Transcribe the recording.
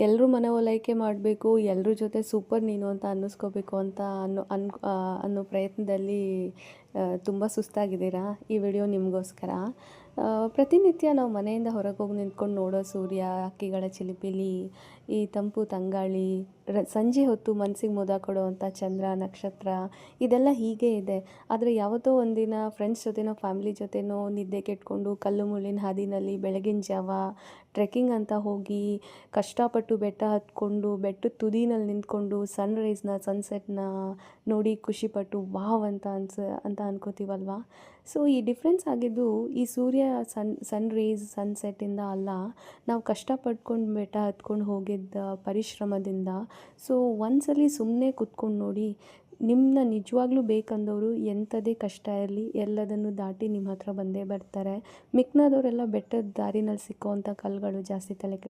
ಎಲ್ಲರೂ ಮನವೊಲೈಕೆ ಮಾಡಬೇಕು, ಎಲ್ಲರ ಜೊತೆ ಸೂಪರ್ ನೀನು ಅಂತ ಅನ್ನಿಸ್ಕೋಬೇಕು ಅಂತ ಅನ್ನೋ ಪ್ರಯತ್ನದಲ್ಲಿ ತುಂಬ ಸುಸ್ತಾಗಿದ್ದೀರಾ. ಈ ವಿಡಿಯೋ ನಿಮಗೋಸ್ಕರ. ಪ್ರತಿನಿತ್ಯ ನಾವು ಮನೆಯಿಂದ ಹೊರಗೆ ಹೋಗಿ ನಿಂತ್ಕೊಂಡು ನೋಡೋ ಸೂರ್ಯ, ಹಕ್ಕಿಗಳ ಚಿಲಿಪಿಲಿ, ಈ ತಂಪು ತಂಗಾಳಿ, ಸಂಜೆ ಹೊತ್ತು ಮನಸ್ಸಿಗೆ ಮುದ ಕೊಡುವಂಥ ಚಂದ್ರ, ನಕ್ಷತ್ರ, ಇದೆಲ್ಲ ಹೀಗೆ ಇದೆ. ಆದರೆ ಯಾವತ್ತೋ ಒಂದಿನ ಫ್ರೆಂಡ್ಸ್ ಜೊತೆನೋ ಫ್ಯಾಮಿಲಿ ಜೊತೆನೋ ನಿದ್ದೆ ಕೆಟ್ಕೊಂಡು ಕಲ್ಲು ಮುಳ್ಳಿನ ಹಾದಿನಲ್ಲಿ ಬೆಳಗಿನ ಜಾವ ಟ್ರೆಕ್ಕಿಂಗ್ ಅಂತ ಹೋಗಿ ಕಷ್ಟಪಟ್ಟು ಬೆಟ್ಟ ಹತ್ಕೊಂಡು ಬೆಟ್ಟದ ತುದಿನಲ್ಲಿ ನಿಂತ್ಕೊಂಡು ಸನ್ರೈಸ್ನ ಸನ್ಸೆಟ್ನ ನೋಡಿ ಖುಷಿಪಟ್ಟು ವಾವ್ ಅಂತ ಅನ್ಕೋತೀವಲ್ವ. ಸೊ ಈ ಡಿಫ್ರೆನ್ಸ್ ಆಗಿದ್ದು ಈ ಸೂರ್ಯ ಸನ್ ರೇಸ್ ಸನ್ಸೆಟ್ಟಿಂದ ಅಲ್ಲ, ನಾವು ಕಷ್ಟಪಟ್ಕೊಂಡು ಬೆಟ್ಟ ಹತ್ಕೊಂಡು ಹೋಗಿದ್ದ ಪರಿಶ್ರಮದಿಂದ. ಸೊ ಒಂದ್ಸಲಿ ಸುಮ್ಮನೆ ಕೂತ್ಕೊಂಡು ನೋಡಿ, ನಿಮ್ಮನ್ನ ನಿಜವಾಗ್ಲೂ ಬೇಕಂದವರು ಎಂಥದೇ ಕಷ್ಟ ಇರಲಿ ಎಲ್ಲದನ್ನು ದಾಟಿ ನಿಮ್ಮ ಹತ್ರ ಬಂದೇ ಬರ್ತಾರೆ. ಮಿಕ್ಕಿದವರೆಲ್ಲ ಬೆಟ್ಟದ ದಾರಿನಲ್ಲಿ ಸಿಕ್ಕೋ ಅಂಥ ಕಲ್ಲುಗಳು ಜಾಸ್ತಿ ತಲೆ